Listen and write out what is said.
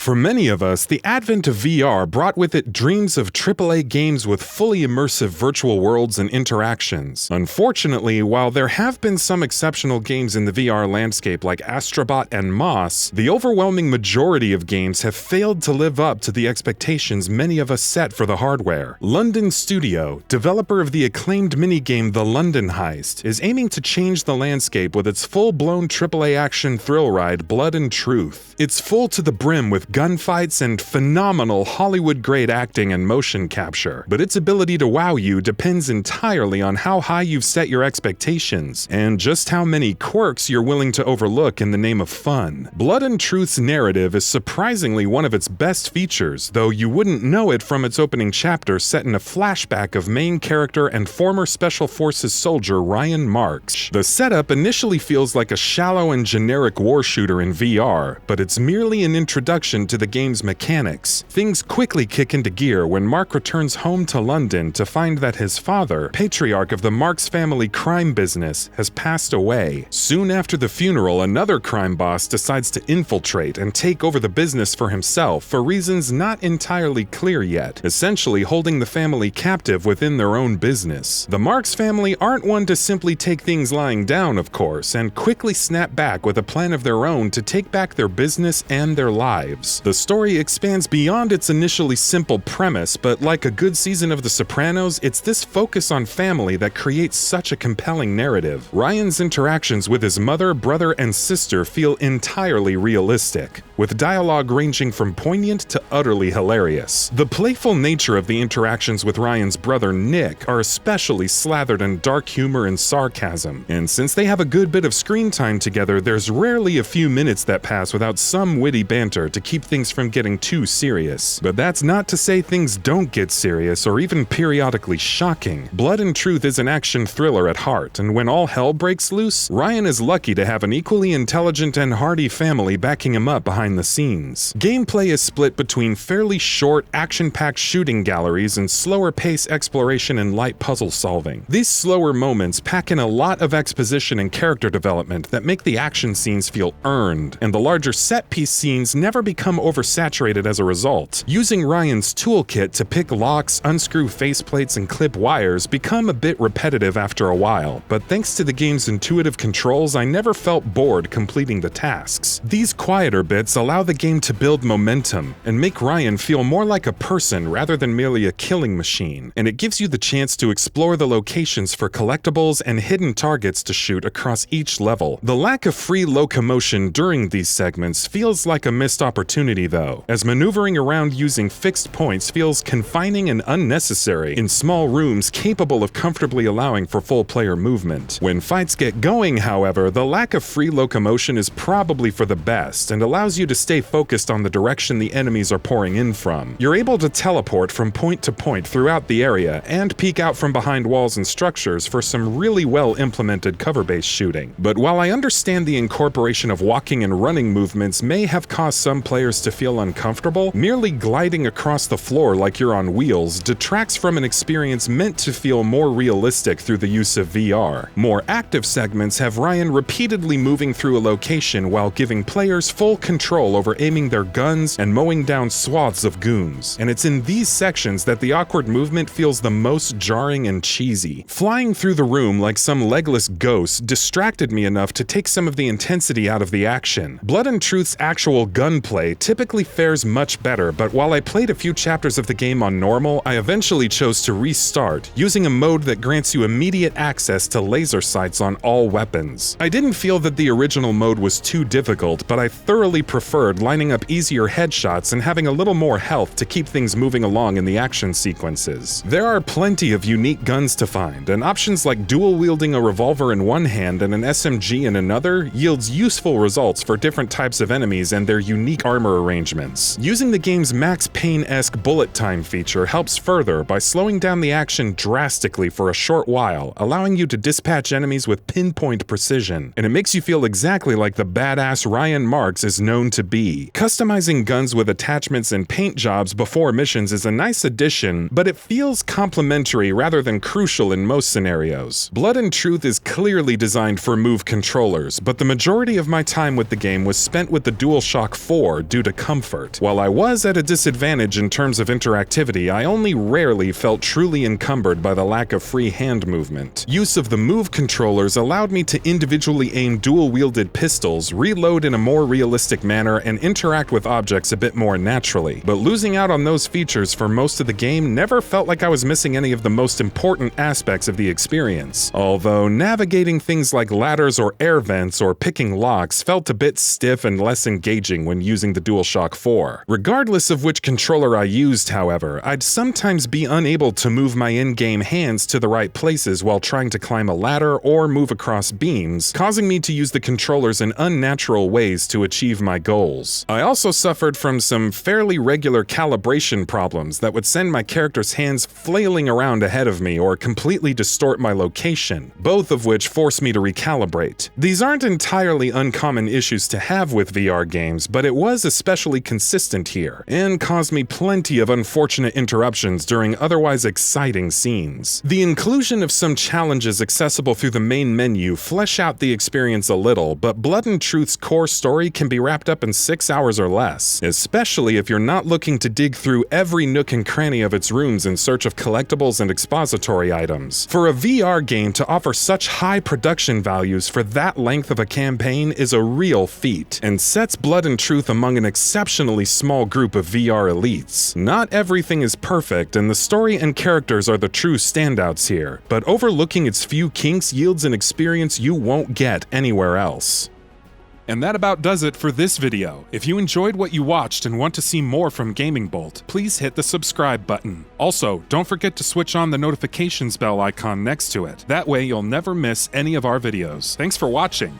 For many of us, the advent of VR brought with it dreams of AAA games with fully immersive virtual worlds and interactions. Unfortunately, while there have been some exceptional games in the VR landscape like Astrobot and Moss, the overwhelming majority of games have failed to live up to the expectations many of us set for the hardware. London Studio, developer of the acclaimed minigame The London Heist, is aiming to change the landscape with its full-blown AAA action thrill ride Blood and Truth. It's full to the brim with gunfights and phenomenal Hollywood-grade acting and motion capture, but its ability to wow you depends entirely on how high you've set your expectations, and just how many quirks you're willing to overlook in the name of fun. Blood and Truth's narrative is surprisingly one of its best features, though you wouldn't know it from its opening chapter set in a flashback of main character and former Special Forces soldier Ryan Marks. The setup initially feels like a shallow and generic war shooter in VR, but it's merely an introduction to the game's mechanics. Things quickly kick into gear when Mark returns home to London to find that his father, patriarch of the Marks family crime business, has passed away. Soon after the funeral, another crime boss decides to infiltrate and take over the business for himself for reasons not entirely clear yet, essentially holding the family captive within their own business. The Marks family aren't one to simply take things lying down, of course, and quickly snap back with a plan of their own to take back their business and their lives. The story expands beyond its initially simple premise, but like a good season of The Sopranos, it's this focus on family that creates such a compelling narrative. Ryan's interactions with his mother, brother, and sister feel entirely realistic, with dialogue ranging from poignant to utterly hilarious. The playful nature of the interactions with Ryan's brother Nick are especially slathered in dark humor and sarcasm, and since they have a good bit of screen time together, there's rarely a few minutes that pass without some witty banter to keep things from getting too serious. But that's not to say things don't get serious or even periodically shocking. Blood and Truth is an action thriller at heart, and when all hell breaks loose, Ryan is lucky to have an equally intelligent and hardy family backing him up behind the scenes. Gameplay is split between fairly short, action-packed shooting galleries and slower-pace exploration and light puzzle solving. These slower moments pack in a lot of exposition and character development that make the action scenes feel earned, and the larger set-piece scenes never become oversaturated as a result. Using Ryan's toolkit to pick locks, unscrew faceplates, and clip wires become a bit repetitive after a while, but thanks to the game's intuitive controls, I never felt bored completing the tasks. These quieter bits allow the game to build momentum and make Ryan feel more like a person rather than merely a killing machine, and it gives you the chance to explore the locations for collectibles and hidden targets to shoot across each level. The lack of free locomotion during these segments feels like a missed opportunity though, as maneuvering around using fixed points feels confining and unnecessary in small rooms capable of comfortably allowing for full player movement. When fights get going, however, the lack of free locomotion is probably for the best and allows you to stay focused on the direction the enemies are pouring in from. You're able to teleport from point to point throughout the area and peek out from behind walls and structures for some really well implemented cover-based shooting. But while I understand the incorporation of walking and running movements may have caused some players to feel uncomfortable, merely gliding across the floor like you're on wheels detracts from an experience meant to feel more realistic through the use of VR. More active segments have Ryan repeatedly moving through a location while giving players full control over aiming their guns and mowing down swaths of goons, and it's in these sections that the awkward movement feels the most jarring and cheesy. Flying through the room like some legless ghost distracted me enough to take some of the intensity out of the action. Blood and Truth's actual gunplay typically fares much better, but while I played a few chapters of the game on normal, I eventually chose to restart, using a mode that grants you immediate access to laser sights on all weapons. I didn't feel that the original mode was too difficult, but I thoroughly preferred lining up easier headshots and having a little more health to keep things moving along in the action sequences. There are plenty of unique guns to find, and options like dual-wielding a revolver in one hand and an SMG in another yields useful results for different types of enemies and their unique armor arrangements. Using the game's Max Payne-esque bullet time feature helps further by slowing down the action drastically for a short while, allowing you to dispatch enemies with pinpoint precision, and it makes you feel exactly like the badass Ryan Marks is known to be. Customizing guns with attachments and paint jobs before missions is a nice addition, but it feels complementary rather than crucial in most scenarios. Blood and Truth is clearly designed for Move controllers, but the majority of my time with the game was spent with the DualShock 4 due to comfort. While I was at a disadvantage in terms of interactivity, I only rarely felt truly encumbered by the lack of free hand movement. Use of the Move controllers allowed me to individually aim dual-wielded pistols, reload in a more realistic manner, and interact with objects a bit more naturally. But losing out on those features for most of the game never felt like I was missing any of the most important aspects of the experience. Although navigating things like ladders or air vents or picking locks felt a bit stiff and less engaging when using the DualShock 4. Regardless of which controller I used, however, I'd sometimes be unable to move my in-game hands to the right places while trying to climb a ladder or move across beams, causing me to use the controllers in unnatural ways to achieve my goals. I also suffered from some fairly regular calibration problems that would send my character's hands flailing around ahead of me or completely distort my location, both of which force me to recalibrate. These aren't entirely uncommon issues to have with VR games, but it was especially consistent here, and caused me plenty of unfortunate interruptions during otherwise exciting scenes. The inclusion of some challenges accessible through the main menu flesh out the experience a little, but Blood and Truth's core story can be wrapped up in 6 hours or less, especially if you're not looking to dig through every nook and cranny of its rooms in search of collectibles and expository items. For a VR game to offer such high production values for that length of a campaign is a real feat, and sets Blood and Truth among an exceptionally small group of VR elites. Not everything is perfect, and the story and characters are the true standouts here, but overlooking its few kinks yields an experience you won't get anywhere else. And that about does it for this video. If you enjoyed what you watched and want to see more from GamingBolt, please hit the subscribe button. Also, don't forget to switch on the notifications bell icon next to it. That way you'll never miss any of our videos. Thanks for watching.